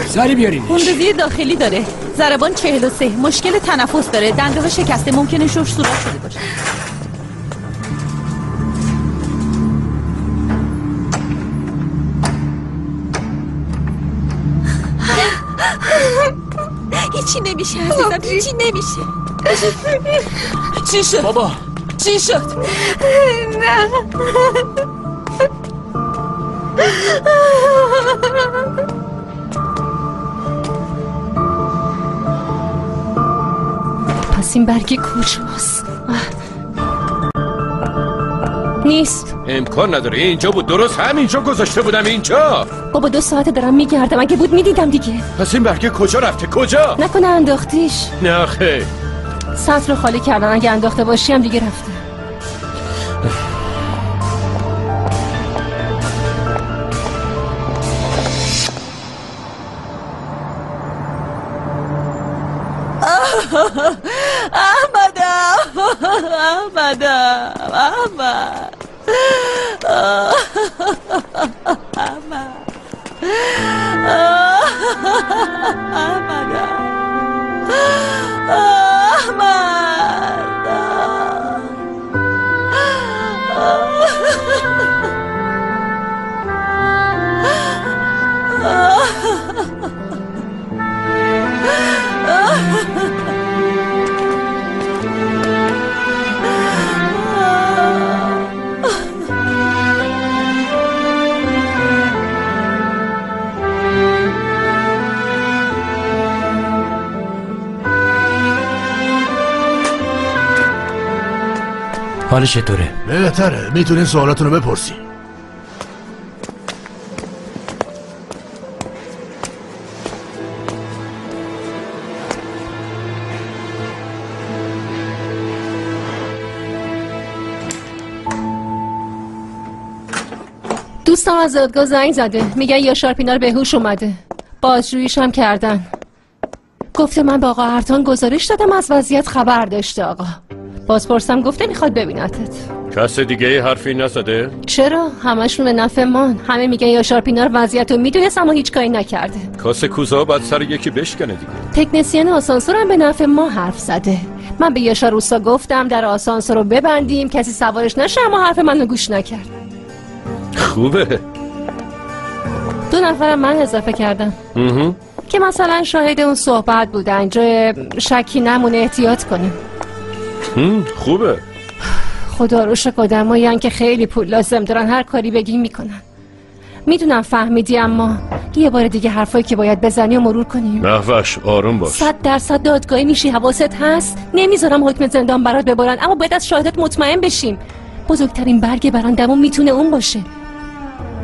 سری بیارین. خونریزی داخلی داره. ضربان 43. مشکل تنفس داره. دندون شکسته، ممکنه شش صورت شده باشه. هیچی نمیشه عزیزم، هیچی نمیشه. چی شد؟ بابا چی شد؟ نه پس این برگ کجاست؟ نیست. امکان نداره اینجا بود، درست همینجا گذاشته بودم اینجا. بابا 2 ساعته دارم میگردم، اگه بود میدیدم دیگه. پس این برگ کجا رفته؟ کجا؟ نکنه انداختیش؟ نه خیر. سطر رو خالی کردن، اگه انداخته باشی هم دیگه رفته. حالش چطوره؟ بهتره، میتونین سوالاتونو بپرسی. دوستم از دادگاه زنگ زده، میگن یاشار پینار به هوش اومده. بازجوییش هم کردن. گفته من به آقا ارتان گزارش دادم، از وضعیت خبر داشته آقا. بازپرسم گفته میخواد ببینتت. کس دیگه حرفی نزده؟ چرا؟ همشون به نفع مان. همه میگن یاشار پینار وضعیت رو میدونست اما هیچ کاری نکرده. کاسه کوزا باید سر یکی بشکنه دیگه. تکنسین آسانسور هم به نفع ما حرف زده. من به یاشار روستا گفتم در آسانسور رو ببندیم کسی سوارش نشه، اما حرف منو گوش نکرد. خوبه. 2 نفرم من اضافه کردم که مثلا شاهد اون صحبت بودن، جای شکی نمونه احتیاط کنیم. خوبه. خدا رو شکر آدمایین که خیلی پول لازم دارن، هر کاری بگی میکنن. میدونم فهمیدی، اما یه بار دیگه حرفایی که باید بزنی و مرور کنیم. مهوش آروم باش. 100% دادگاهی میشی، حواست هست. نمیذارم حکم زندان برات ببرن، اما باید از شهادت مطمئن بشیم. بزرگترین برگ برندمون میتونه اون باشه.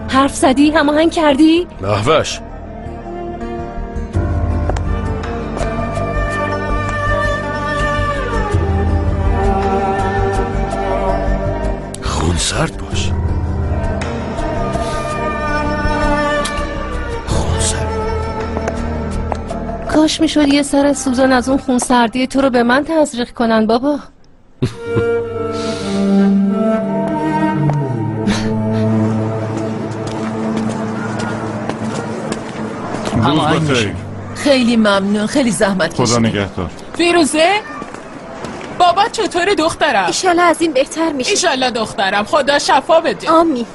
حرف زدی؟ هماهنگ کردی؟ مهوش خون سرد باش. خون سرد. کاش میشد یه سر سوزن از اون خون سردی تو رو به من تزریق کنن بابا. خیلی ممنون، خیلی زحمت کشیدی. خدا نگهدار. فیروزه بابا چطوری دخترم؟ ایشالله از این بهتر میشه. ایشالله دخترم، خدا شفا بده. آمین.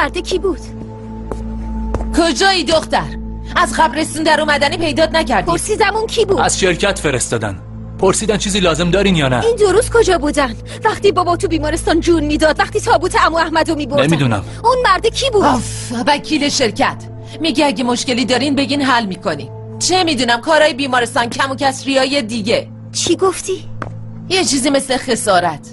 مرده کی بود؟ کجایی دختر؟ از قبرستون در اومدنی پیدات نکردی؟ پرسیدم اون کی بود؟ از شرکت فرستادن. پرسیدن چیزی لازم دارین یا نه؟ این 2 روز کجا بودن؟ وقتی بابا تو بیمارستان جون میداد، وقتی تابوت عمو احمدو میبردن. نمیدونم. اون مرده کی بود؟ وکیل شرکت میگه اگه مشکلی دارین بگین حل میکنیم. چه میدونم، کارهای بیمارستان کم و کسریای دیگه. چی گفتی؟ یه چیزی مثل خسارت.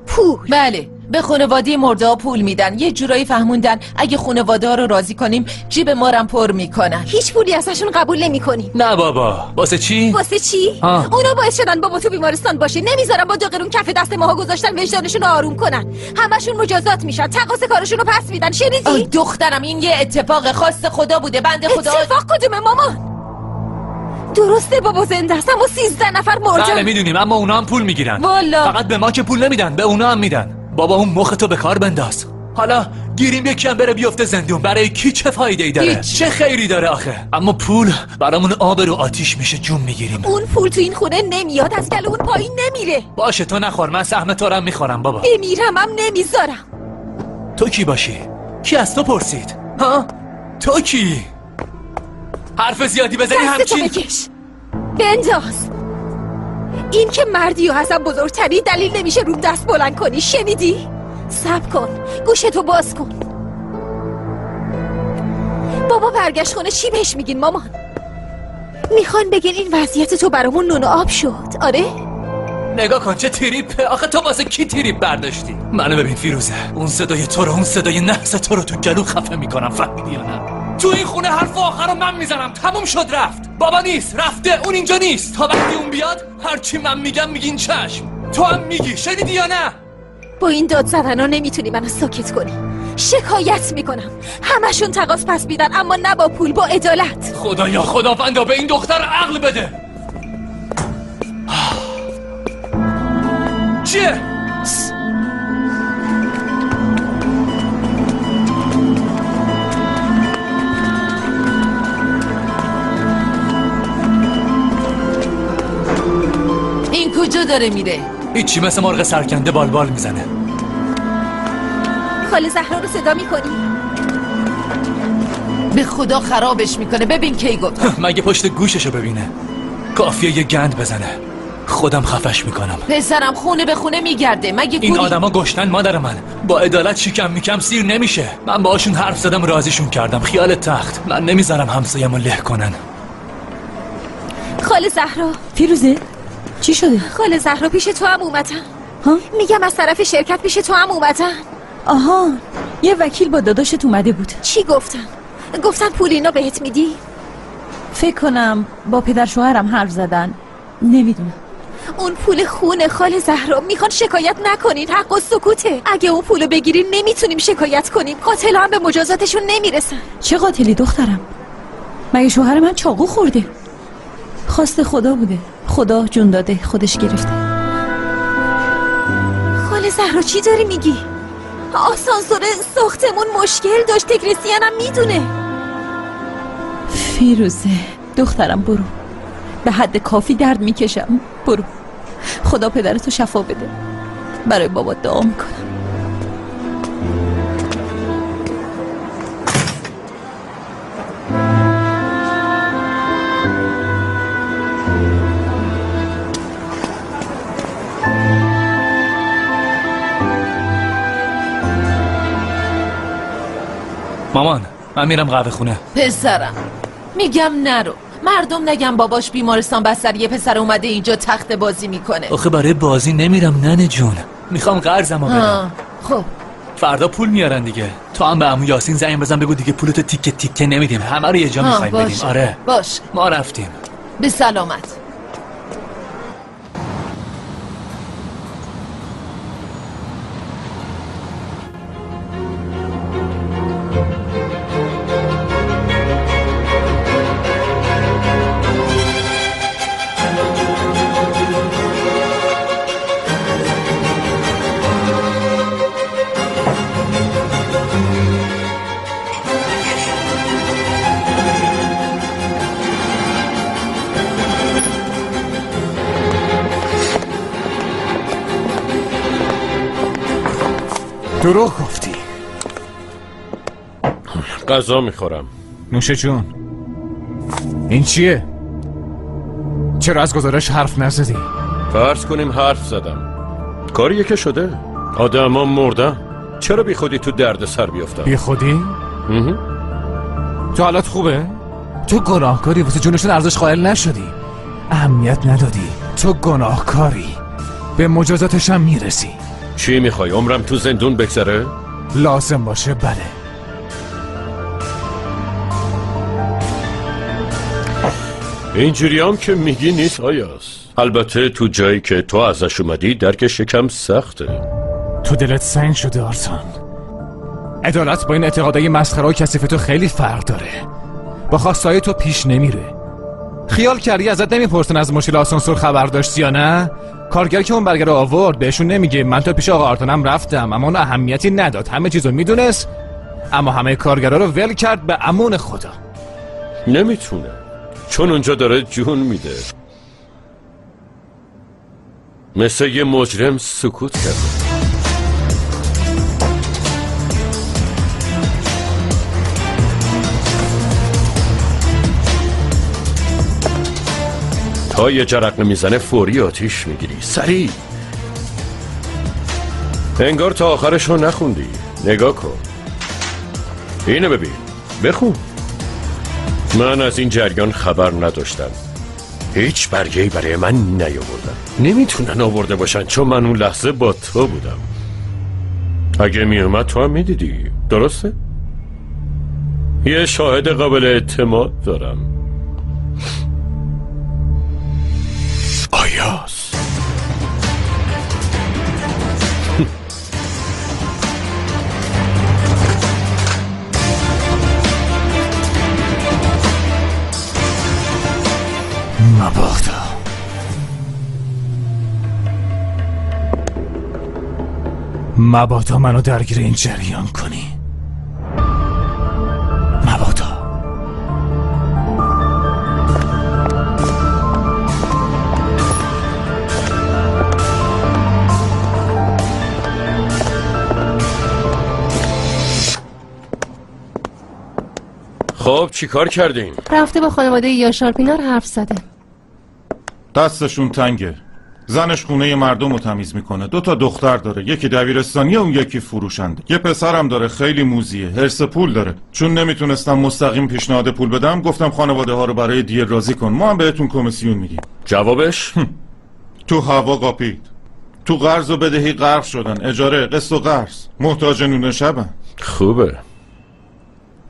پول. بله، به خانواده مرده ها پول میدن. یه جورایی فهموندن اگه خانواده ها رو راضی کنیم جیب ما رو پر میکنن. هیچ پولی ازشون قبول نمی‌کنیم. نه بابا. واسه چی؟ واسه چی؟ اونا باعث شدن بابا تو بیمارستان باشه. نمیذارن با 2 قرون کف دست ماها گذاشتن وجدانشون رو آروم کنن. همشون مجازات میشن. تقاص کارشون رو پس میدن. شنیدی؟ دخترم این یه اتفاق خاص خدا بوده. بنده خدا. اتفاق کدومه مامان؟ درسته بابا زنده است اما 13 نفر مردن. بله میدونیم اما اونا هم پول میگیرن. والا فقط به ما که پول نمیدن، به اونا هم میدن. بابا اون مختو به کار بنداز. حالا گیریم یکی هم بره بیفته زندون، برای کی چه فایده ای داره؟ چه خیری داره آخه؟ اما پول برامون آب رو آتیش میشه، جون میگیریم. اون پول تو این خونه نمیاد، از گله اون پایین نمیره. باشه تو نخور، من سهم تو رو میخورم بابا. بمیرم هم نمیذارم. تو کی باشی؟ کی از تو پرسید؟ ها؟ تو کی؟ حرف زیادی بزنی همچین بکش بنداز. این که مردی و ازم بزرگتری دلیل نمیشه رو دست بلند کنی. شنیدی؟ صبر کن، گوشتو باز کن. بابا برگشت خونه چی بهش میگین مامان؟ میخوان بگین این وضعیت تو برامون نون و آب شد. آره؟ نگاه کن چه تریپه. آخه تو واسه کی تریپ برداشتی؟ منو ببین فیروزه، اون صدای تو رو، اون صدای نحس تو رو تو گلو خفه میکنم، فهمیدی یا نه؟ تو این خونه حرف آخر رو من میزنم. تموم شد رفت. بابا نیست، رفته، اون اینجا نیست. تا وقتی اون بیاد هرچی من میگم میگین چشم. تو هم میگی، شنیدی یا نه؟ با این داد زدنا نمیتونی منو ساکت کنی. شکایت میکنم. همشون تقاص پس میدن اما نه با پول، با عدالت. خدایا خداوندا به این دختر عقل بده. چیه؟ این کجا داره میره؟ هیچی، مثل مرغ سرکنده بالبال میزنه. خاله زهرا رو صدا میکنی؟ به خدا خرابش میکنه. ببین کی گفت مگه پشت گوششو ببینه؟ کافیه یه گند بزنه. خودم خفش میکنم. پسرم خونه به خونه میگرده. مگه این آدما گشتن مادر من. با عدالت شکم میکم سیر نمیشه. من باهاشون حرف زدم، راضیشون کردم. خیال تخت. من نمیذارم همسایه‌مو له کنن. خاله زهرا. فیروزه چی شده؟ خاله زهرا پیش تو هم اومدن. ها؟ میگم از طرف شرکت پیش تو هم اومدن. آها، یه وکیل با داداشت اومده بود. چی گفتن؟ گفتن پول اینا بهت میدی؟ فکر کنم با پدر شوهرم حرف زدن. نمیدونم. اون پول خونه خاله زهرا. میخوان شکایت نکنین. حق و سکوته. اگه اون پولو بگیرین نمیتونیم شکایت کنیم. قاتلا هم به مجازاتشون نمیرسن. چه قاتلی دخترم؟ مگه شوهر من چاقو خورده؟ خواست خدا بوده. خدا جون داده، خودش گرفته. خاله زهرا چی داری میگی؟ آسانسور ساختمون مشکل داشت. تکنسین هم میدونه. فیروزه دخترم برو. به حد کافی درد میکشم. برو. خدا پدرتو شفا بده. برای بابا دعا میکنم. مامان من میرم قهوه خونه. پسرم میگم نرو. مردم نگم باباش بیمارستان بستر یه پسر اومده اینجا تخت بازی میکنه. آخه برای بازی نمیرم ننه جون. میخوام قرضمو بدم. خب فردا پول میارن دیگه. تو هم به عمو یاسین زنگ بزن بگو دیگه پولتو تیکه تیکه نمیدیم، همه رو یه جا میخوایم بدیم. آره باش. ما رفتیم. به سلامت. دروغ گفتی. غذا میخورم. نوش جون. این چیه؟ چرا از گزارش حرف نزدی؟ فرض کنیم حرف زدم. کاریه که شده. آدم ها مردن. چرا بی خودی تو درد سر بیافتم؟ بی خودی؟ تو حالت خوبه؟ تو گناهکاری، واسه جونشون ارزش قائل نشدی، اهمیت ندادی. تو گناهکاری، به مجازاتش هم میرسی. چی میخوای؟ عمرم تو زندون بگذره؟ لازم باشه بله. اینجوری هم که میگی نیست آیاس. البته تو جایی که تو ازش اومدی درکش یکم سخته. تو دلت سنگ شده آرتان. عدالت با این اعتقادای مسخره و کثیف تو خیلی فرق داره. با خواستای تو پیش نمیره. خیال کردی ازت نمیپرسن از مشکل آسانسور خبر داشتی یا نه؟ کارگر که اون برگر رو آورد بهشون نمیگه من تا پیش آقا آرتانم رفتم اما اون اهمیتی نداد، همه چیزو میدونست اما همه کارگرا رو ول کرد به امان خدا. نمیتونه چون اونجا داره جون میده. مثل یه مجرم سکوت کرده. تا یه جرقه میزنه فوری آتیش میگیری. سریع. انگار تا آخرش رو نخوندی. نگاه کن اینو ببین. بخون. من از این جریان خبر نداشتم. هیچ برگه‌ای برای من نیاوردن. نمیتونن آورده باشن چون من اون لحظه با تو بودم. اگه میومد تو هم میدیدی. درسته؟ یه شاهد قابل اعتماد دارم. آیاس. مبادا منو درگیر این جریان کنی. مبادا. خب چی کار کردین؟ رفته با خانواده یاشار پینار حرف زده. دستشون تنگه. زنش خونه مردم رو تمیز میکنه. 2 تا دختر داره، یکی دبیرستانیه اون یکی فروشنده. یه پسرم داره خیلی موذیه، حرص پول داره. چون نمیتونستم مستقیم پیشنهاد پول بدم گفتم خانواده ها رو برای دیر راضی کن، ما هم بهتون کمیسیون میدیم. جوابش؟ تو هوا قاپید. تو قرض و بدهی غرق شدن. اجاره، قسط و قرض. محتاج نون شبن. خوبه.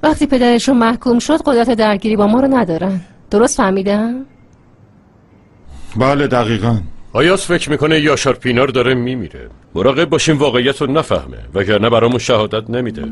وقتی پدرشون محکوم شد قدرت درگیری با ما رو ندارن. درست فهمیدم؟ بله دقیقاً. آیاس فکر میکنه یاشار پینار داره میمیره. مراقب باشیم واقعیت رو نفهمه وگرنه برامون شهادت نمیده.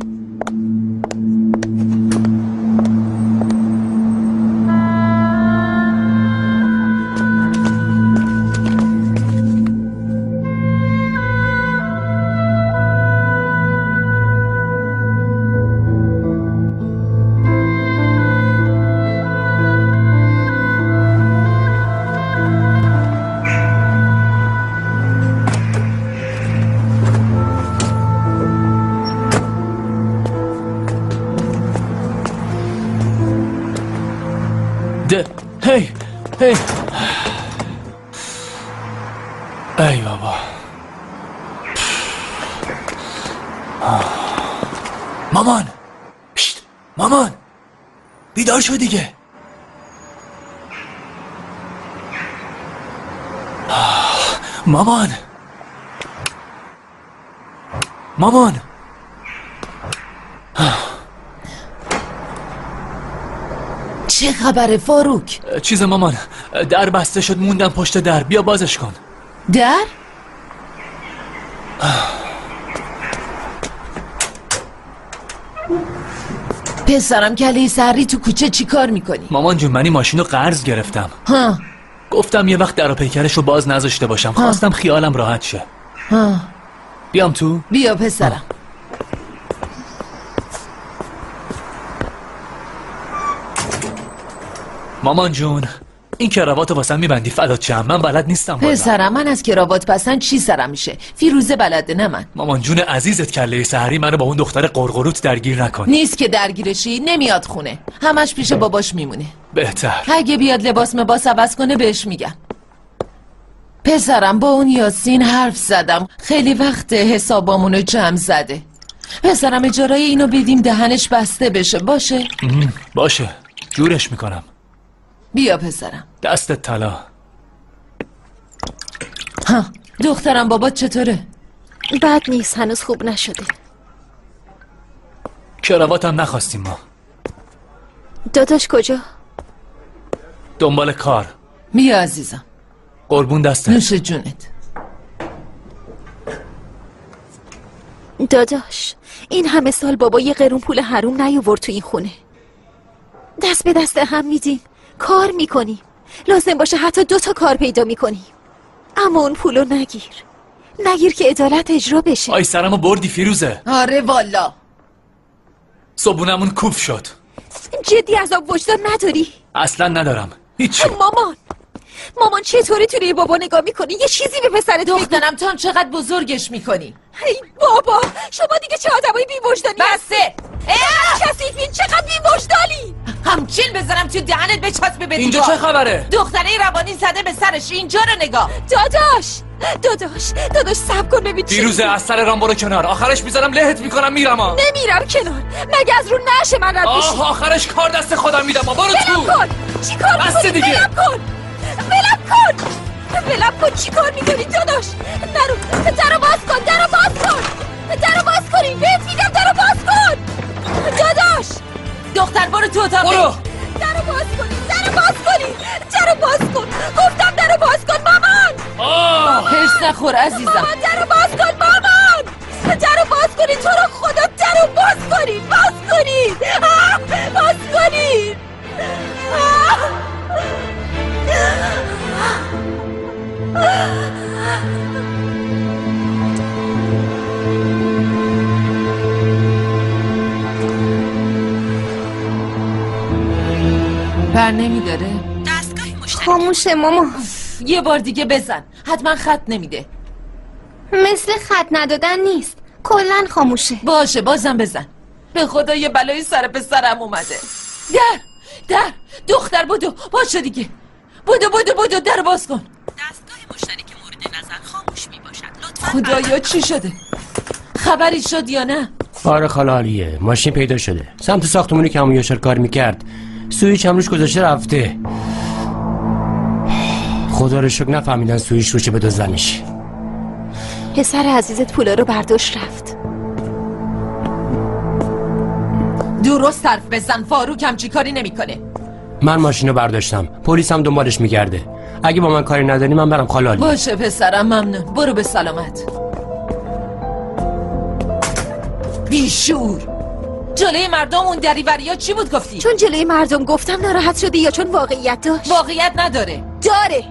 هی هی ای بابا. مامان پشت. مامان بیدار شو دیگه. مامان مامان چه خبره فاروک؟ چیز مامان در بسته شد موندم پشت در. بیا بازش کن. در؟ پسرم کله سری تو کوچه چی کار میکنی؟ مامان جون من این ماشین رو قرض گرفتم. ها. گفتم یه وقت در و پیکرش رو باز نذاشته باشم. خواستم خیالم راحت شه. ها. بیام تو؟ بیا پسرم. مامان جون این کراوات واسم میبندی فدات شم. من بلد نیستم والا. پسرم من از کراوات پسند چی سرم میشه؟ فیروزه بلده نه من. مامان جون عزیزت کله سحری منو با اون دختر قرقروت درگیر نکن. نیست که درگیرشی. نمیاد خونه. همش پیش باباش میمونه. بهتر. اگه بیاد لباس عوض کنه بهش میگم. پسرم با اون یاسین حرف زدم. خیلی وقت حسابامونو جمع زده. پسرم اجاره اینو بدیم دهنش بسته بشه. باشه؟ باشه جورش میکنم. بیا پسرم. دستت طلا. ها دخترم بابات چطوره؟ بد نیست، هنوز خوب نشده. کراواتم نخواستیم ما. داداش کجا؟ دنبال کار. بیا عزیزم. قربون دستت. نوش جونت. داداش این همه سال بابا یه قرون پول حروم نیاورد تو این خونه. دست به دست هم میدیم، کار میکنیم، لازم باشه حتی 2 تا کار پیدا میکنیم، اما اون پولو نگیر که عدالت اجرا بشه. آی سرمو بردی فیروزه. آره والا صبونمون کوف شد. جدی عذاب وجدان نداری؟ اصلا ندارم. هیچی. مامان چطوری توی بابا نگاه میکنی؟ یه چیزی به پسرت دخترم تو هم چقدر بزرگش میکنی؟ ای بابا شما دیگه چه آدمای بی‌وجدانی بسه. کثیفین، چقدر بی‌وجدانی. همچین بزنم تو دهنت بچسبه به اینجا چه خبره؟ دختره روانی زده به سرش. اینجا رو نگاه. داداش صبر کن ببین. فیروزه از سر رام برو کنار. آخرش میذارم لهت میکنم میرم. نمیرم کنار، مگه از رو نشه من رد بشی؟ آخرش کار دست خودم میدم. برو تو. چی کار میکنی؟ دیگه. ولم کن. چی کار میکنی داداش؟ نرو. درو باز کنین. بهت میگم درو باز کن. داداش دختر برو تو اتاق. برو. درو باز کن. گفتم درو باز کن مامان. هرس نخور عزیزم. مامان درو باز کن مامان. درو باز کنین، تو رو خدا درو باز کنین. بر نمیداره؟ دستگاه مشترک خاموشه ماما. یه بار دیگه بزن، حتما خط نمیده. مثل خط ندادن نیست، کلن خاموشه. باشه بازم بزن. به خدا یه بلایی سر پسرم اومده. در دختر بدو. باشه دیگه. بدو در باز کن. دستگاه مشترک مورد نظر خاموش می باشد. لطفاً خدایا چی شده؟ خبری شد یا نه؟ آره خاله عالیه، ماشین پیدا شده سمت ساختمونی که همون یاشار کار میکرد. سویچ هم روش گذاشته رفته. خدا رو شکر نفهمیدن سویچ روشه بدزدنش. پسر عزیزت پولا رو برداشت رفت. درست حرف بزن. فاروق همچی کاری نمیکنه. من ماشین رو برداشتم، پلیس هم دنبالش میگرده. اگه با من کاری نداری من برم خاله عالیه. باشه پسرم ممنون. برو به سلامت. بیشور. جلوی مردم اون دریوریا چی بود گفتی؟ چون جلوی مردم گفتم ناراحت شدی یا چون واقعیت داشت؟ واقعیت نداره. داره.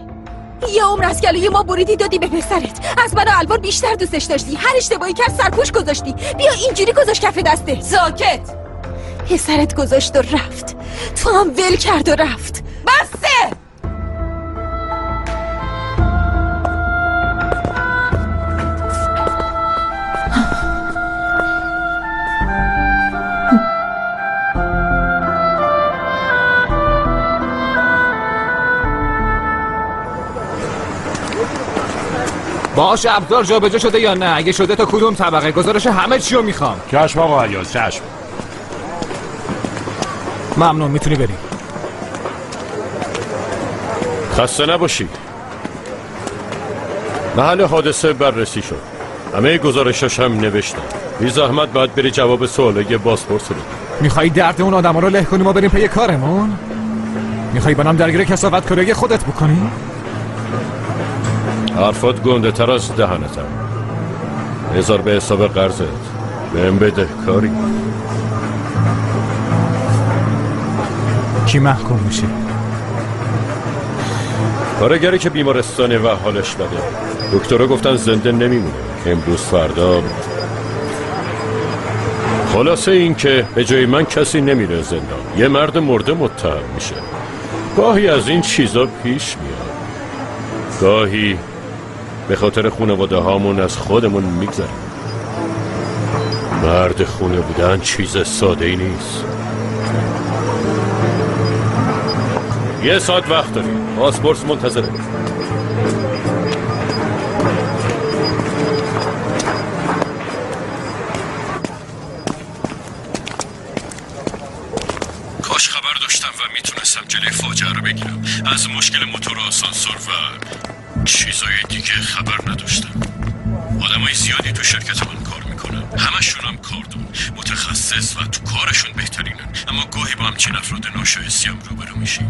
یه عمر از گلوی ما بریدی دادی به پسرت. از من و الوار بیشتر دوستش داشتی. هر اشتباهی کرد سرپوش گذاشتی. بیا اینجوری گذاشت کف دسته. ساکت. پسرت گذاشت و رفت، تو هم ول کرد و رفت. بسه. باشه ابزار جابجا شده یا نه؟ اگه شده تا کدوم طبقه؟ گزارش همه چی رو میخوام. چشم آقا عیاض، چشم. ممنون، میتونی بری. خسته نباشید. محل حادثه بررسی شد. همه گزارشاش هم نوشتم. بی زحمت باید بری جواب سوالای بازپرس رو. میخوایی درد اون آدما رو له کنیم و بریم پی کارمون؟ میخوایی بنام درگیر کثافت کاری خودت بکنی؟ حرفات گنده تر از دهنتم. هزار به حساب قرضت بهم بده کاری. کی محکوم میشه؟ کارگری که بیمارستانه و حالش بده. دکترها گفتن زنده نمیمونه. امروز فردا. خلاصه این که به جای من کسی نمیره زندان. یه مرد مرده متهم میشه. گاهی از این چیزا پیش میاد. گاهی به خاطر خانواده هامون از خودمون میگذریم. مرد خونه بودن چیز ساده ای نیست. یه ساعت وقت داریم. پاسپورت منتظره. کاش خبر داشتم و میتونستم جلوی فاجعه رو بگیرم. از مشکل موتور آسانسور و چیزای دیگه خبر نداشتم. آدمای زیادی تو شرکت من کار میکنن، همشون هم کاردون، متخصص و تو کارشون بهترینن، اما گاهی با همچین افراد ناشایستی هم روبرو میشی.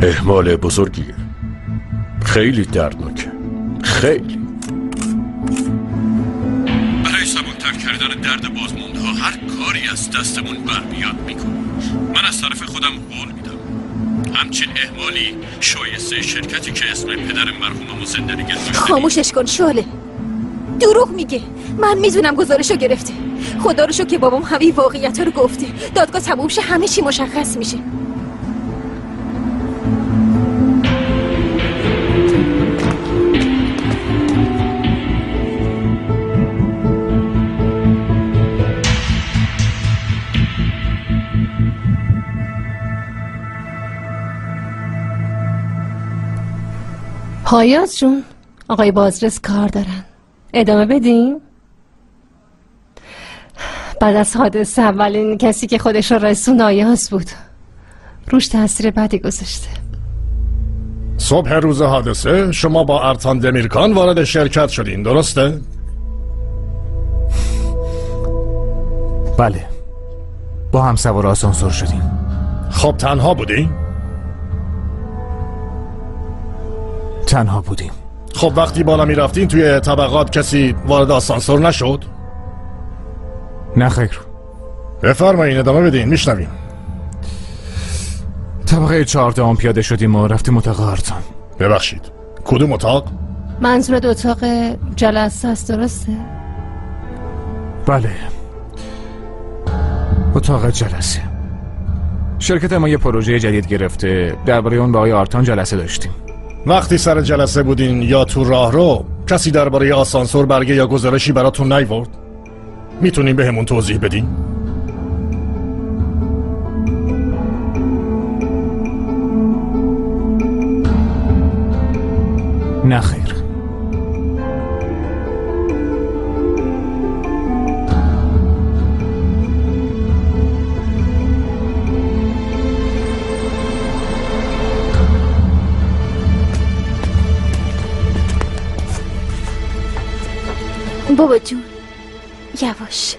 اهمال بزرگیه، خیلی دردناکه، خیلی. برای سبک‌تر کردن درد بازمانده ها هر کاری از دستمون برمیاد میکنیم. من از طرف خودم قول میدم همچین اهمالی شایسته شرکتی که اسم پدر مرحوممو زنده نگه داشته. خاموشش کن شعله، دروغ میگه. من میدونم گزارشو گرفته. خدا رو شکر که بابام همه واقعیت رو گفته. دادگاه تموم شه همه چی مشخص میشه. پایاز جون، آقای بازرس کار دارن، ادامه بدیم؟ بعد از حادثه اولین کسی که خودش رو رسون آیاز بود، روش تاثیر بدی گذاشته. صبح روز حادثه شما با ارتان دمیرکان وارد شرکت شدین، درسته؟ بله، با هم سوار آسانسور شدیم. خب تنها بودین؟ تنها بودیم. خب وقتی بالا می رفتین توی طبقات کسی وارد آسانسور نشد؟ نه خیر. بفرمایین ادامه بدین، میشنویم. طبقه 14 پیاده شدیم و رفتیم اتاق آرتان. ببخشید، کدوم اتاق؟ منظورت اتاق جلسه است، درسته؟ بله، اتاق جلسه. شرکت ما یه پروژه جدید گرفته، درباره اون با آقای آرتان جلسه داشتیم. وقتی سر جلسه بودین یا تو راهرو کسی درباره آسانسور برگه یا گزارشی براتون نیورد؟ میتونین بهمون توضیح بدین؟ نه خیر. بابا جون یواش.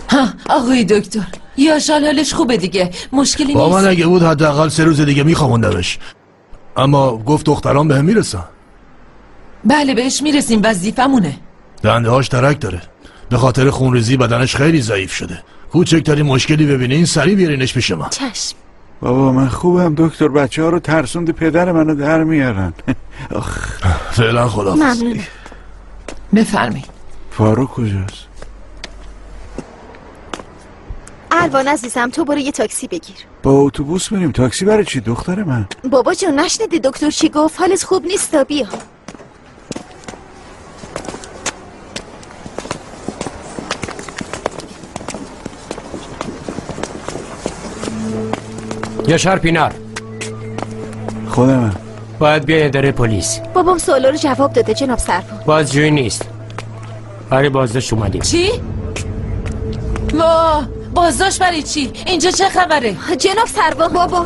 ها آقای دکتر، یا حالش خوبه دیگه، مشکلی نیست. با من اگه بود حداقل 3 روز دیگه میخواموندمش، اما گفت دختران بهم میرسن. بله بهش میرسیم، وظیفمونه. دنده هاش ترک داره، به خاطر خونریزی بدنش خیلی ضعیف شده. کوچکترین مشکلی ببینین سریع بیارینش پیش من. چشم. بابا من خوبم دکتر، بچه ها رو ترسوند پدر منو در میارن. فعلا خداحافظ. ممنونم. بفرمایید. فاروق کجاست؟ الوان عزیزم تو برو یه تاکسی بگیر. با اتوبوس بریم؟ تاکسی برای چی دختر من؟ بابا جون نشنیدی دکتر چی گفت؟ حالت خوب نیست، بیا. یاشار پینار، خودمم. باید بیای اداره پلیس. بابام سوالا رو جواب داده جناب سرپا. بازجویی نیست، برای بازداشت اومدیم. چی؟ بازداشت برای چی؟ اینجا چه خبره؟ جناب سرپا. بابا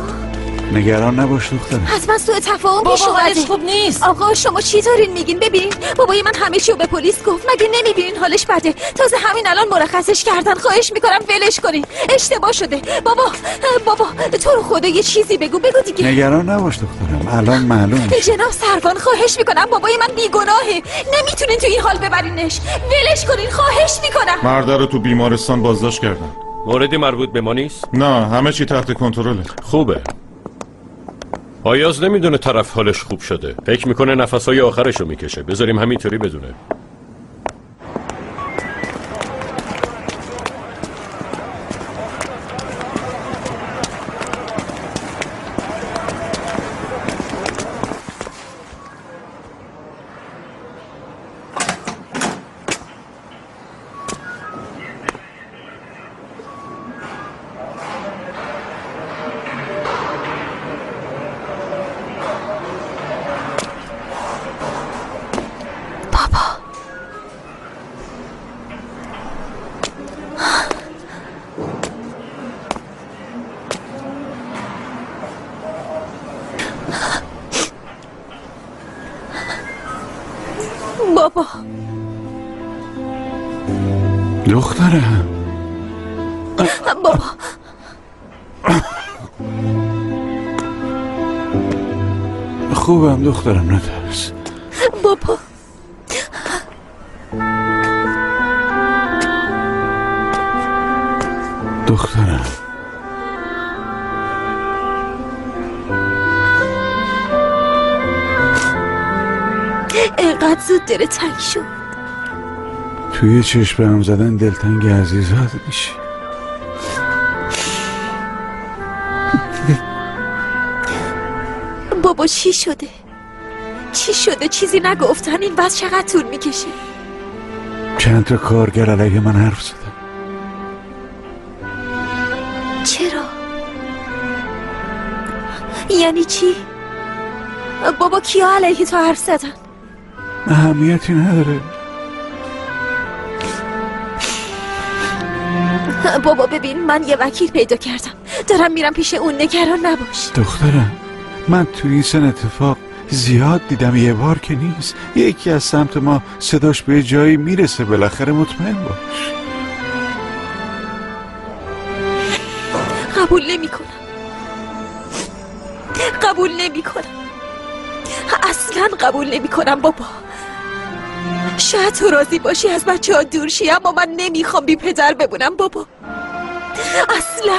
نگران نباش دخترم. حتما سوء تفاهم پیش اومده. حالش خوب نیست. آقا شما چی دارین میگین؟ ببین بابای من همه چیو به پلیس گفت، مگه نمیبینین حالش بده؟ تازه همین الان مرخصش کردن. خواهش میکنم ولش کنین، اشتباه شده. بابا تو رو خدا یه چیزی بگو دیگه. نگران نباش دخترم، الان معلوم میشه. جناب سروان خواهش میکنم، بابای من بیگناهه، نمیتونین تو این حال ببرینش. ولش کنین خواهش میکنم. مرد رو تو بیمارستان بازداشت کردن. موردی مربوط به ما نیست؟ نه همه چی تحت کنترله. خوبه. آیاز نمیدونه طرف حالش خوب شده، فکر میکنه نفسهای آخرشو میکشه. بذاریم همینطوری بدونه. بابا. دخترم. بابا. خوبم دخترم، نترس. بابا. دخترم. اینقدر زود داره تنگ شد. توی چشم هم زدن دلتنگ عزیزات میشه. بابا چی شده؟ چی شده؟ چیزی نگفتن؟ این بس چقدر طول میکشه؟ چند تا کارگر علیه من حرف زدن. چرا؟ یعنی چی؟ بابا کیا علیه تو حرف زدن؟ اهمیتی نداره. بابا ببین، من یه وکیل پیدا کردم، دارم میرم پیش اون، نگران نباش. دخترم، من توی این سن اتفاق زیاد دیدم، یه بار که نیست. یکی از سمت ما صداش به جایی میرسه، بالاخره مطمئن باش. قبول نمی کنم. قبول نمی کنم. اصلا قبول نمی کنم بابا. شاید تو راضی باشی از بچه ها دور شی، اما من نمیخوام بی پدر بمونم بابا. اصلا.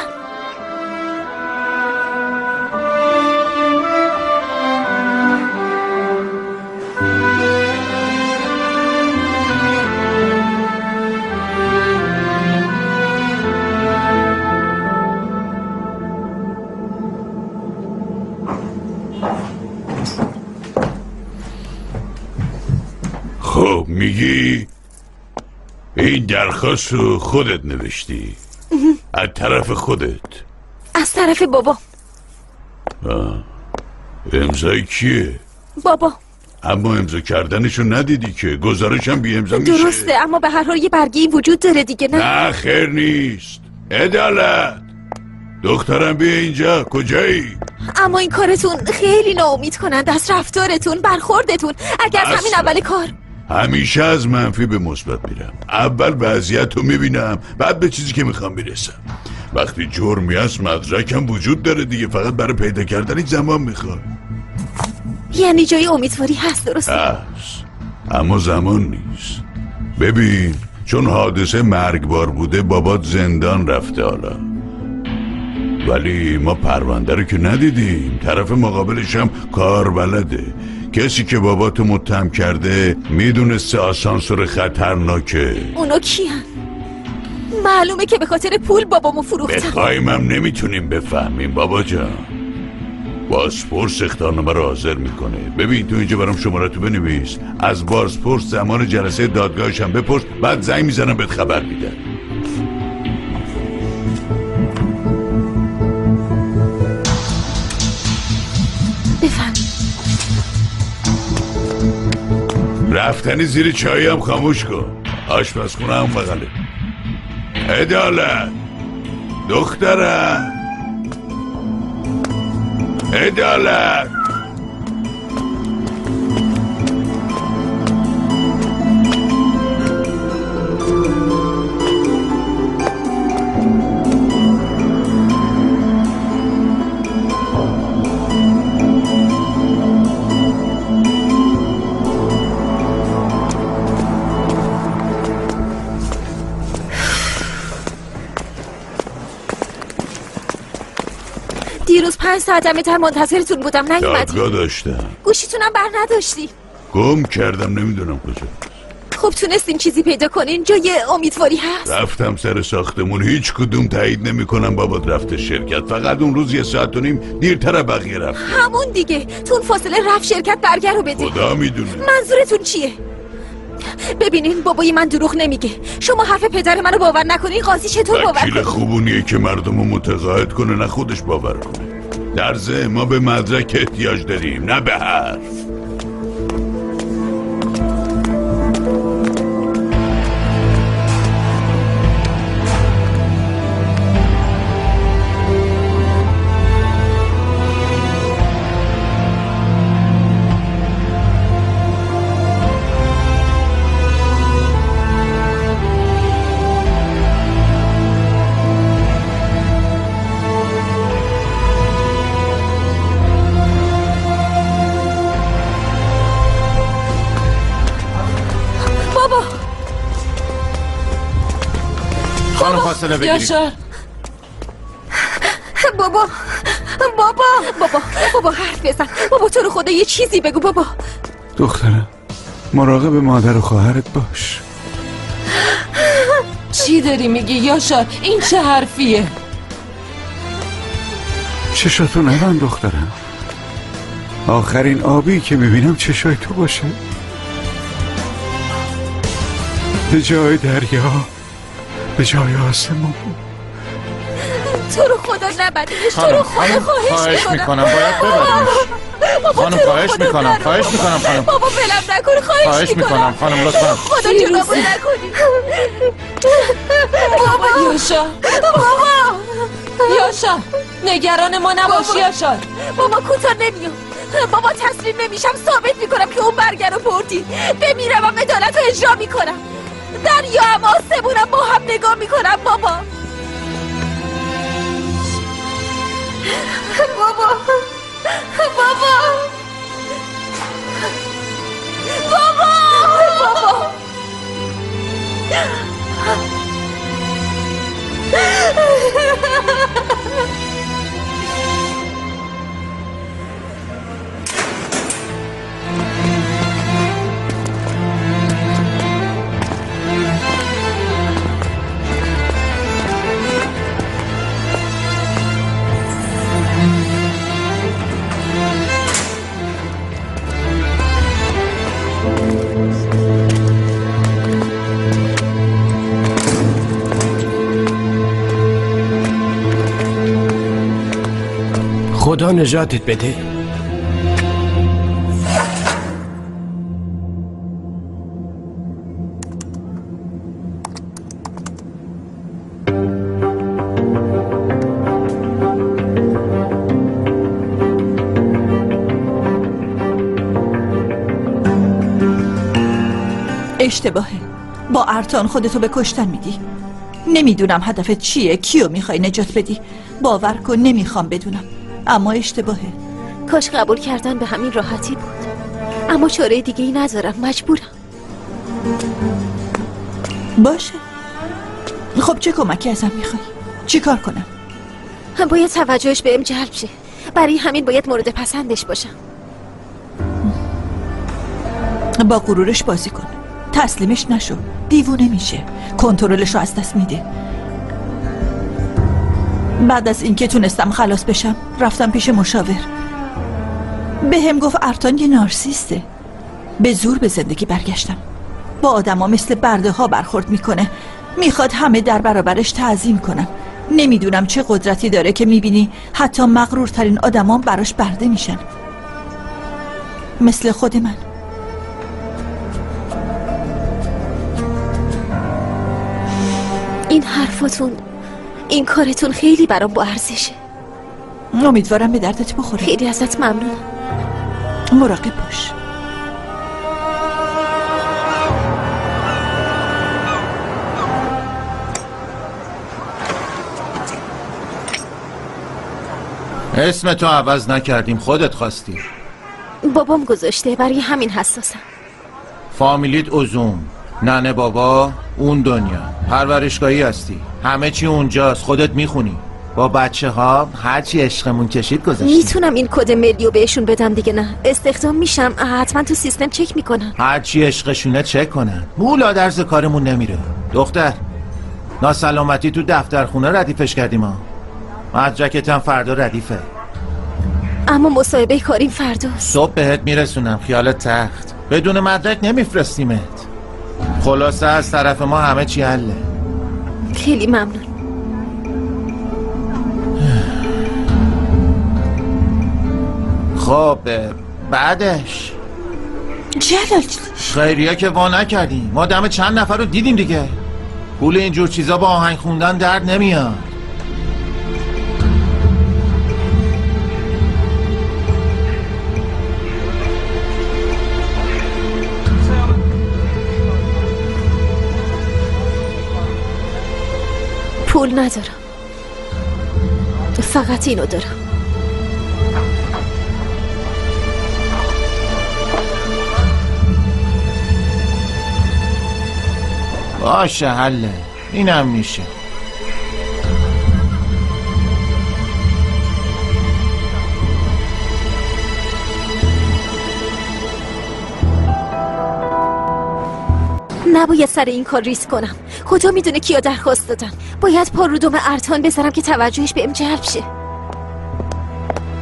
خب میگی این درخواست رو خودت نوشتی؟ از طرف خودت؟ از طرف بابا. امضای کیه؟ بابا. اما امضا کردنشو ندیدی که، گزارشم بی امضا میشه. درسته، اما به هر حال یه برگه‌ای وجود داره دیگه. نه خیر نیست. عدالت، دخترم بیا اینجا. کجایی؟ اما این کارتون خیلی ناامید کننده است. رفتارتون، برخوردتون. اگر از همین اول کار. همیشه از منفی به مثبت میرم. اول وضعیت رو میبینم، بعد به چیزی که میخوام میرسم. وقتی جرمی هست مدرکم وجود داره دیگه، فقط برای پیدا کردنش زمان میخواد. یعنی جای امیدواری هست، درسته؟ هست، اما زمان نیست. ببین، چون حادثه مرگبار بوده بابات زندان رفته حالا، ولی ما پرونده رو که ندیدیم. طرف مقابلش هم کار بلده. کسی که باباتو متهم کرده میدونسته آسانسور خطرناکه. اونا کیان؟ معلومه که به خاطر پول بابامو فروختن. بخوایم هم نمیتونیم بفهمیم بابا جان. بازپرس اخطارنامه رو حاضر میکنه. ببین تو اینجا برام شمارتو بنویس، از بازپرس زمان جلسه دادگاهش هم بپرس، بعد زنگ میزنم بهت خبر میدن. بفهم. رفتنی زیر چایی هم خاموش کن. آشپزخونه هم بغله. عدالت، دخترم، عدالت. دیروز 5 ساعت در منتظرتون بودم، نیومدی. دادگاه داشتم. گوشیتونم بر نداشتی. گم کردم، نمیدونم کجا. خب تونستین چیزی پیدا کنین؟ جای امیدواری هست؟ رفتم سر ساختمون، هیچ کدوم تایید نمیکنم بابات رفته شرکت. فقط اون روز 1.5 ساعت دیرتر بقیه رفت. همون دیگه، تون فاصله رفت شرکت، برگر رو بده. خدا میدونه. منظورتون چیه؟ ببینین بابای من دروغ نمیگه. شما حرف پدر منو باور نکنین، قاضی چطور باور کنه؟ وکیل خوبونیه که مردمو متقاعد کنه، نه خودش باور کنه. در ضمن ما به مدرک احتیاج داریم، نه به حرف. فاصله بگیریم. یاشار بابا حرف بزن. بابا تو رو خدا یه چیزی بگو بابا. دخترم مراقب مادر و خواهرت باش. چی داری میگی یاشار؟ این چه حرفیه؟ چشاتو نبند دخترم. آخرین آبی که میبینم چشای تو باشه. به جای دریا، به جای آسمون. تو رو خدا نبریش. تو رو خدا خواهش میکنم باید ببریمش. خانم خواهش میکنم خانم. بابا بلم نکن. خواهش میکنم خانم لطفا. خدا جنابو نکنی. بابا یاشار. یاشار نگران ما نباش یاشار. بابا کوتاه نمیام. بابا تسلیم نمیشم. ثابت میکنم که اون برگر رو بردی. بمیرم و عدالت رو اجرا میکنم. دریا هم آسمونم با هم نگاه میکنم بابا. خدا نجاتت بده. اشتباهه. با ارتان خودتو به کشتن میدی. نمیدونم هدفت چیه، کیو میخوای نجات بدی. باور کن نمیخوام بدونم، اما اشتباهه. کاش قبول کردن به همین راحتی بود، اما چاره دیگه ای ندارم، مجبورم. باشه. خب چه کمکی ازم میخوای؟ چی کار کنم؟ باید توجهش بهم جلب شه. برای همین باید مورد پسندش باشم. با غرورش بازی کن. تسلیمش نشو. دیوونه میشه. کنترلش رو از دست میده. بعد از اینکه تونستم خلاص بشم رفتم پیش مشاور. به هم گفت ارتان یه نارسیسته. به زور به زندگی برگشتم. با آدما مثل برده ها برخورد میکنه. میخواد همه در برابرش تعظیم کنن. نمیدونم چه قدرتی داره که میبینی حتی مغرورترین آدما براش برده میشن، مثل خود من. این حرفاتون، این کارتون خیلی برام با ارزشه. امیدوارم به دردت بخوره. خیلی ازت ممنونم. مراقب باش. اسم تو عوض نکردیم، خودت خواستی. بابام گذاشته، برای همین حساسم. فامیلیت اوزوم، ننه بابا اون دنیا، پرورشگاهی هستی، همه چی اونجاست، خودت میخونی. با بچه ها هرچی عشقمون کشید گذاشتیم. میتونم این کد ملیو بهشون بدم دیگه؟ نه استخدام میشم، حتما تو سیستم چک میکنن. هرچی عشقشونه چک کنن. مولا درز کارمون نمیره. دختر ناسلامتی تو دفترخونه ردیفش کردیم ها. مدرکت هم فردا ردیفه. اما مصاحبه کاریم فرداست. صبح بهت میرسونم، خیالت تخت. بدون مدرک نمیفرستیمت. خلاصه از طرف ما همه چی حله. خیلی ممنون. خب بعدش جلال خیریه که وا نکردیم. ما دم چند نفر رو دیدیم دیگه. پول اینجور چیزا با آهنگ خوندن درد نمیاد. پول ندارم، فقط اینو دارم. باشه حله، اینم میشه. نباید سر این کار ریسک کنم. خدا میدونه کیا درخواست دادن. باید پا رو دم ارتان بذارم که توجهش بهم جلب شه.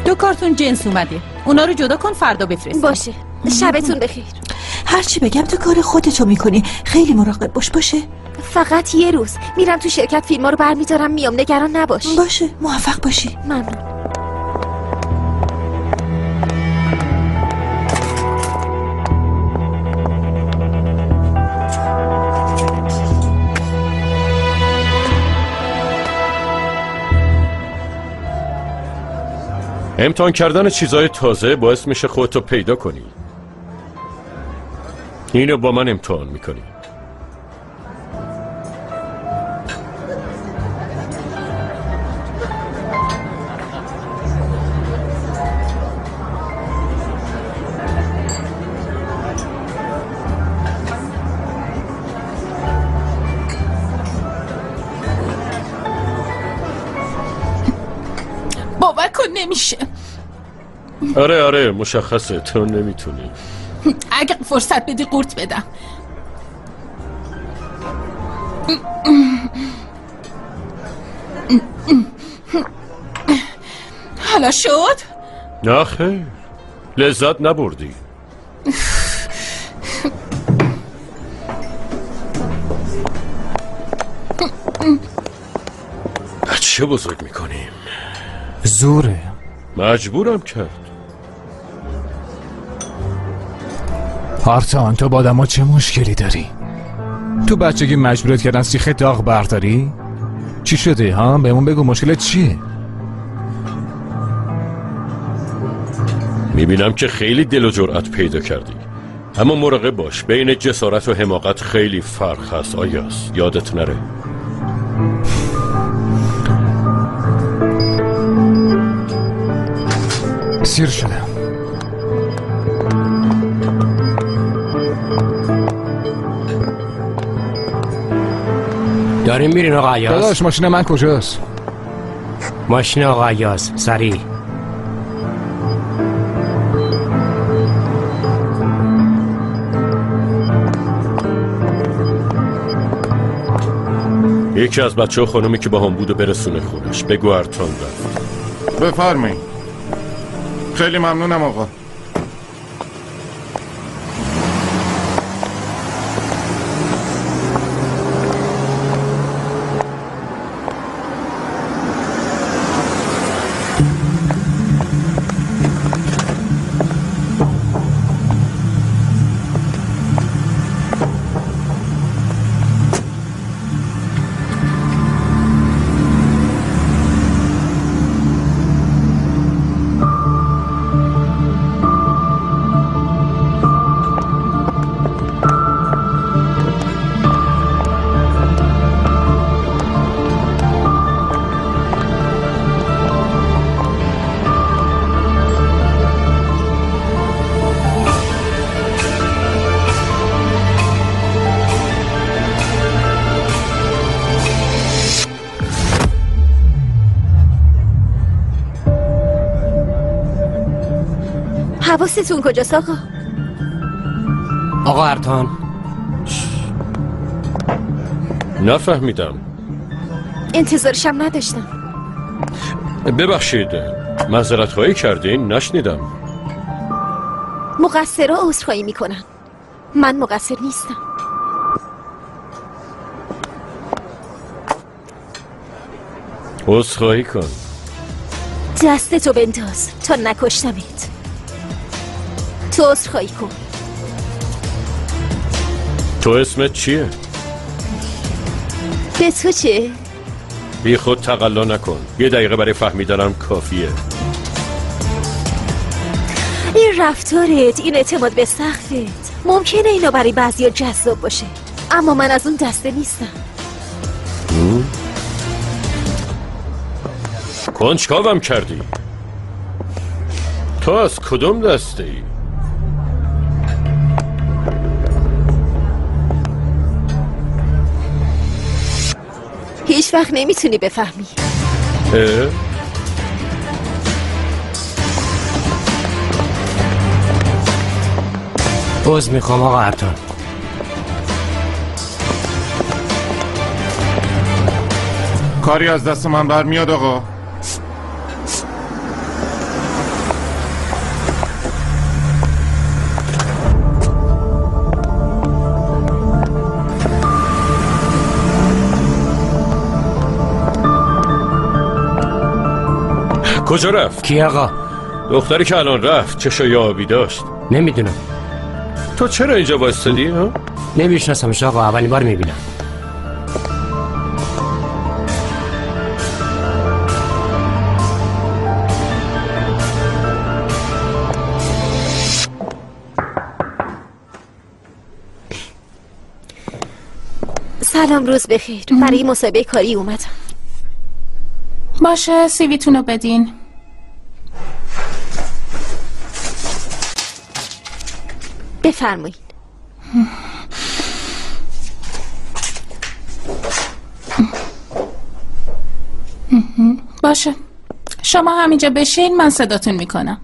2 کارتون جنس اومده، اونا رو جدا کن فردا بفرست. باشه. شبتون بخیر. هرچی بگم تو کار خودتو میکنی، خیلی مراقب باشه. فقط یه روز میرم تو شرکت فیلم‌ها رو برمیدارم میام، نگران نباش. باشه، موفق باشی. ممنون. امتحان کردن چیزای تازه باعث میشه خودتو پیدا کنی. اینو با من امتحان میکنی. باور کن نمیشه. آره مشخصه تو نمیتونی. اگه فرصت بدی قورت بدم. حالا شد؟ نه خیر، لذت نبردی. چه بزرگ میکنیم؟ زوره. مجبورم کرد. آرتان تو با آدما چه مشکلی داری؟ تو بچگی مجبورت کردن سیخ داغ برداری؟ چی شده ها؟ بهمون بگو مشکلت چیه؟ میبینم که خیلی دل و جرأت پیدا کردی، اما مراقب باش، بین جسارت و حماقت خیلی فرق هست آیاس، یادت نره. سیر شدم. داریم میرین آقا عیاز؟ داداش ماشین من کجاست؟ ماشین آقا عیاز، سریع. یکی از بچه ها خانومی که با هم بود و برسونه خونش. بگو ارتان رفت. بفرمایید. خیلی ممنونم آقا. حواستون کجاست آقا؟ آقا ارتان. نفهمیدم. انتظارشم نداشتم. ببخشید، معذرت خواهی کردین؟ نشنیدم. مقصرها عذرخواهی میکنن، من مقصر نیستم. عذرخواهی کن. دستتو بنداز تا نکشتمت. تو عذرخواهی کن. تو اسمت چیه؟ به تو چه؟ بی خود تقلا نکن، 1 دقیقه برای فهمیدنم کافیه. این رفتارت، این اعتماد به سقفت، ممکنه اینا برای بعضیا جذاب باشه، اما من از اون دسته نیستم. کنجکاوم کردی. تو از کدوم دسته ای؟ هیچ وقت نمیتونی بفهمی. عذر میخوام آقا ارتان. کاری از دست من برمیاد آقا؟ کجا رفت؟ کی آقا؟ دختری که الان رفت چشای آبی داشت. نمیدونم. تو چرا اینجا وایستادی؟ نمیشناسمش آقا، اولین بار میبینم. سلام، روز بخیر. برای مسابقه کاری اومدم. باشه، سیویتونو بدین. بفرمایید. باشه، شما همینجا بشین، من صداتون میکنم.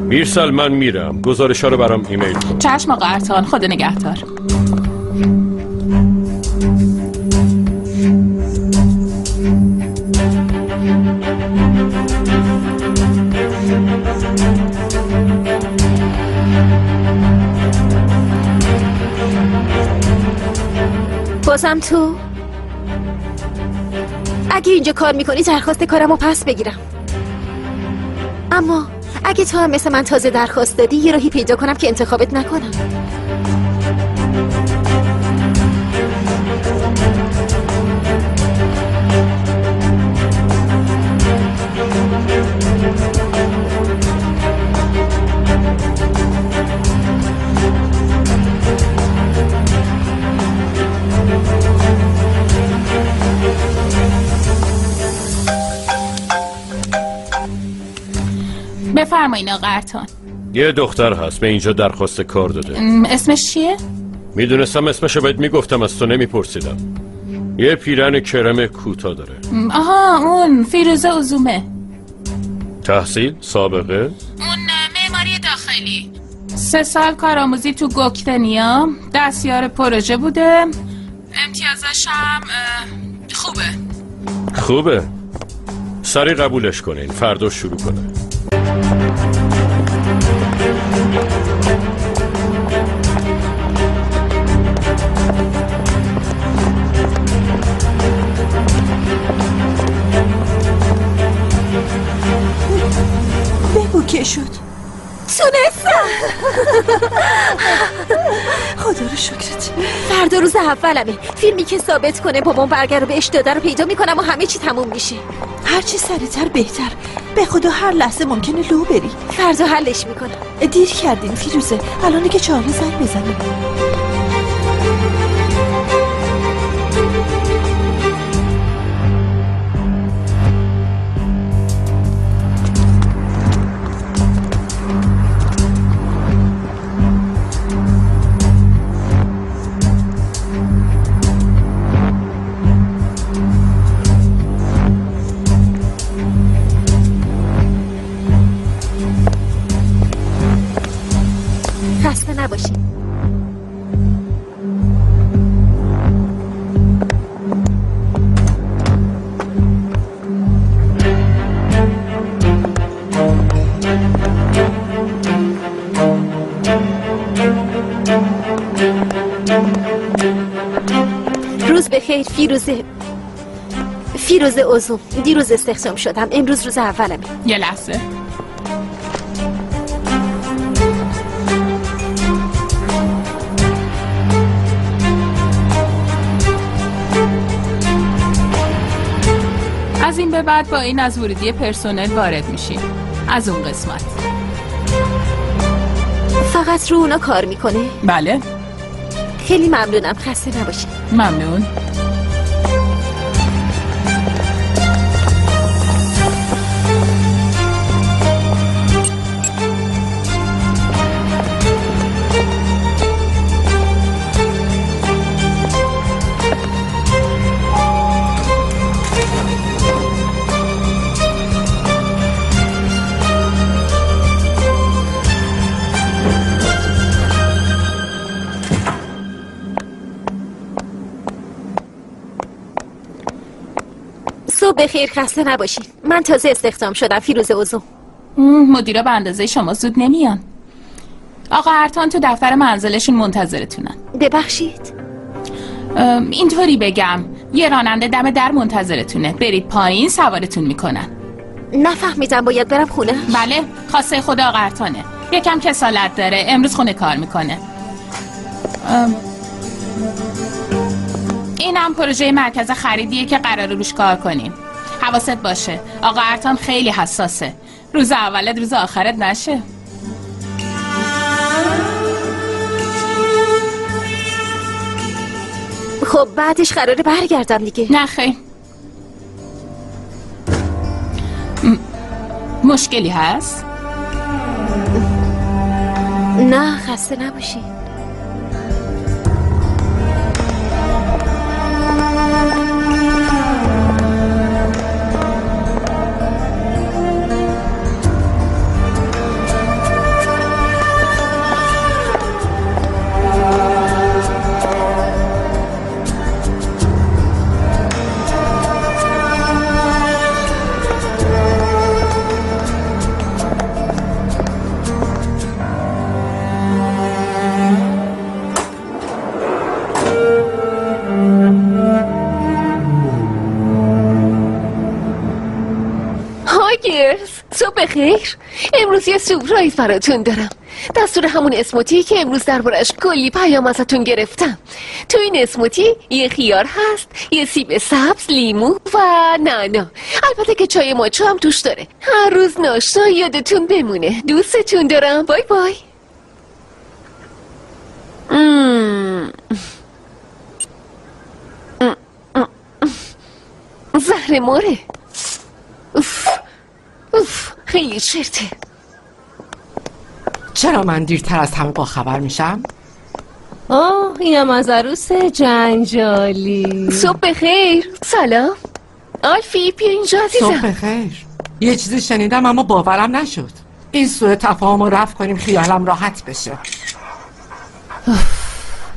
میرسل من میرم، گزارش‌ها رو برام ایمیل کن. چشم آقا ارتان، خدا نگهدار. بازم تو؟ اگه اینجا کار میکنی درخواست کارمو پس بگیرم. اما اگه تو هم مثل من تازه درخواست دادی، یه راهی پیدا کنم که انتخابت نکنم. بفرمایین آقا ارتان. یه دختر هست به اینجا درخواست کار داده. اسمش چیه؟ میدونستم اسمشو بهت میگفتم، از تو نمیپرسیدم. یه پیرن کرم کوتاه داره. آها، اون فیروزه عزومه. تحصیل؟ سابقه؟ اون معماری داخلی. 3 سال کارآموزی تو گوکتنیا، دستیار پروژه بوده. امتیازش هم خوبه. سریع قبولش کنین، فردا شروع کنه. بگو که شد. تونستم. خدا رو شکرت. فردا روز اولمه. فیلمی که ثابت کنه بابام برگر رو بهش داده رو پیدا میکنم و همه چی تموم میشه. هرچی سریعتر بهتر. به خدا هر لحظه ممکنه لو بری. فردا حلش میکنم. دیر کردین فیروزه، الان که چارلی زنگ بزنیم. خسته نباشی. روز بخیر فیروزه عزوم. دیروز استخدام شدم، امروز روز اولمه. یه لحظه. از این به بعد با این از ورودی پرسنل وارد میشیم. از اون قسمت فقط رو اونا کار میکنه؟ بله. خیلی ممنونم، خسته نباشید. ممنون. صبح خیر، خسته نباشین. من تازه استخدام شدم. فیروزه اوزو. مدیرا به اندازه شما زود نمیان. آقا ارتان تو دفتر منزلشون منتظرتونن. ببخشید. اینطوری بگم یه راننده دم در منتظرتونه. برید پایین سوارتون میکنن. نفهمیدم باید برم خونه؟ بله، خواسته خدا آقا ارتانه. یکم کسالت داره، امروز خونه کار میکنه. اینم پروژه مرکز خریدیه که قراره روش کار کنیم. حواست باشه آقا ارتان خیلی حساسه. روز اولت روز آخرت نشه. خب بعدش قراره برگردم دیگه. نه خیر. مشکلی هست؟ نه خسته نباشی. صبح بخیر. امروز یه سورپرایز براتون دارم. دستور همون اسموتی که امروز دربارش کلی پیام ازتون گرفتم. تو این اسموتی یه خیار هست، یه سیب سبز، لیمو و نعنا. البته که چای ماچو هم توش داره. هر روز ناشتا یادتون بمونه. دوستتون دارم. بای بای. زهر ماره. اوف خیلی چرته. چرا من دیرتر از همه با خبر میشم؟ اینم از عروس جنجالی. صبح بخیر. سلام آلفی، بیا اینجا عزیزم. صبح بخیر. یه چیزی شنیدم اما باورم نشد. این سوء تفاهم رو رفع کنیم خیالم راحت بشه.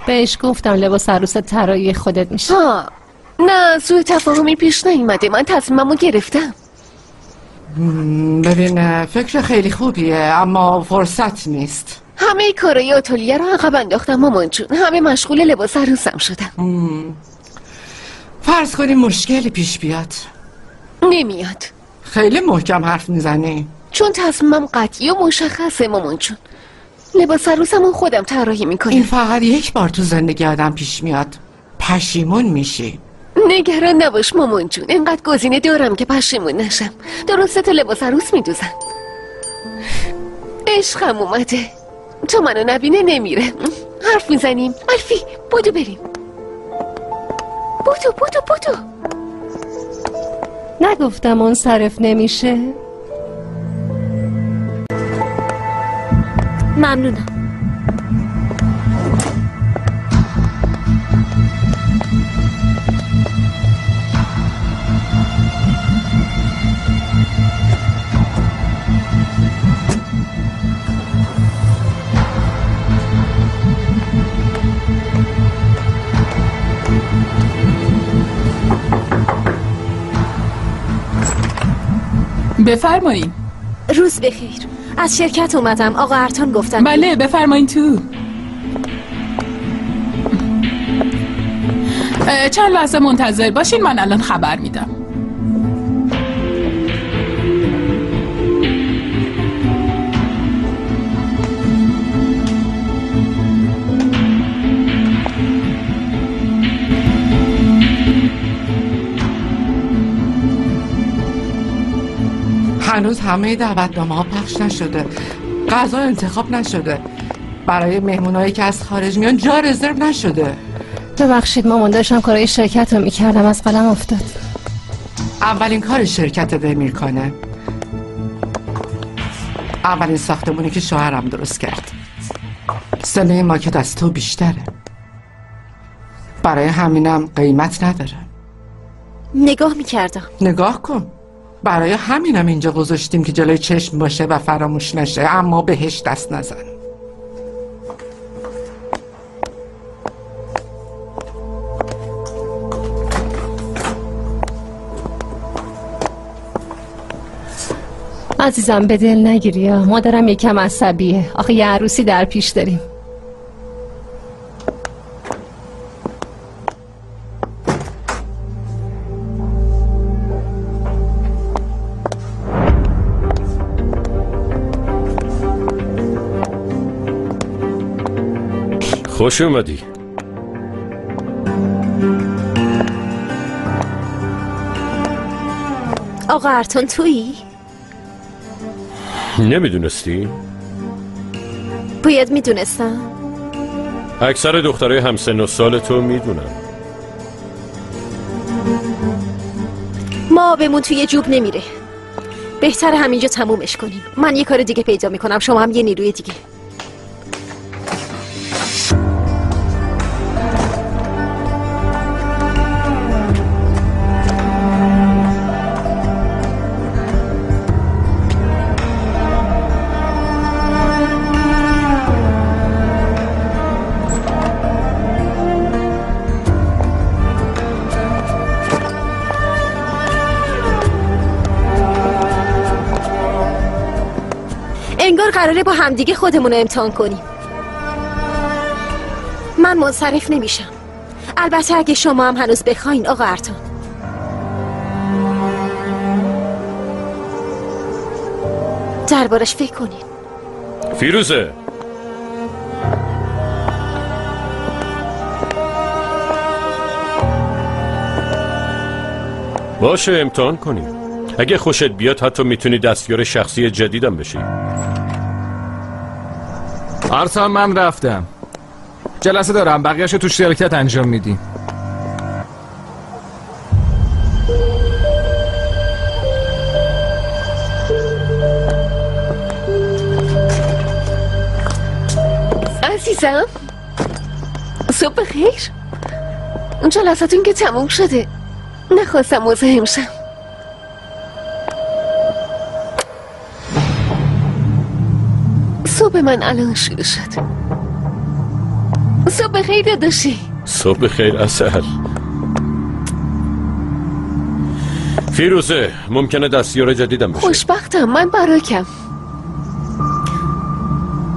بهش گفتم لباس عروس طرایی خودت میشه. نه سوء تفاهمی پیش نیومده. من تصمیممو گرفتم. ببین فکر خیلی خوبیه اما فرصت نیست. همه کارای آتلیه رو عقب انداختم مامان جون. همه مشغول لباس عروسم شدم. فرض کنیم مشکلی پیش بیاد. نمیاد. خیلی محکم حرف میزنی. چون تصمیمم قطعی و مشخصه مامان جون. لباس عروسمو خودم طراحی میکنم. این فقط یک بار تو زندگی آدم پیش میاد. پشیمون میشی. نگران نباش مامان جون. اینقدر گزینه دارم که پشیمون نشم. درسته تو لباس عروس میدوزن. عشقم اومده. تو منو نبینه نمیره. حرف میزنیم. الفی بودو بریم. بودو نگفتم منصرف نمیشه. ممنونم. بفرمایین. روز بخیر. از شرکت اومدم. آقا ارتان گفتن. بله بفرمایین تو. چند لحظه منتظر باشین، من الان خبر میدم. هنوز همه دعوتنامه ها پخش نشده. غذا انتخاب نشده. برای مهمونایی که از خارج میان جا رزرو نشده. ببخشید مامان، داشتم کارهای شرکت رو میکردم، از قلم افتاد. اولین کار شرکت به میکنه. اولین ساختمونی که شوهرم درست کرد. سنه ماکت از تو بیشتره. برای همینم قیمت نداره. نگاه میکردم. نگاه کن. برای همینم اینجا گذاشتیم که جلوی چشم باشه و فراموش نشه، اما بهش دست نزن. عزیزم به دل نگیری، مادرم یکم عصبیه. آخه یه عروسی در پیش داریم. خوش اومدی. آقا ارتان تویی؟ نمیدونستی؟ باید میدونستم. اکثر دخترای همسن و سال تو میدونن. ما بمون توی جوب نمیره. بهتر همینجا تمومش کنیم. من یه کار دیگه پیدا میکنم، شما هم یه نیروی دیگه. انگار قراره با همدیگه خودمون رو امتحان کنیم. من منصرف نمیشم. البته اگه شما هم هنوز بخواین آقا ارتان. دربارش فکر کنین. فیروزه، باشه امتحان کنیم. اگه خوشت بیاد حتی میتونی دستیار شخصی جدیدم بشی. ارتان من رفتم. جلسه دارم، بقیه‌شو تو شرکت انجام میدیم. عزیزم صبح بخیر. جلساتون که تموم شده، نخواستم مزاحم شم. صبح من الان شروع شد. صبح خیر داداشی. صبح خیر عسل. فیروزه، ممکنه دستیار جدیدم بشه. خوشبختم، من براکم.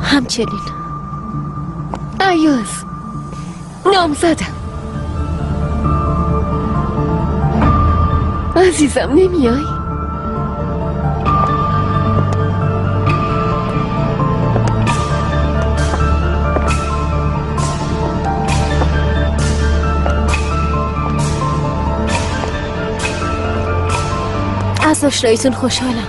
همچنین. ایاز نامزدم. عزیزم نمیای؟ از آشناییتون خوشحالم.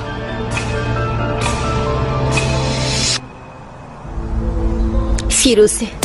فیروزه.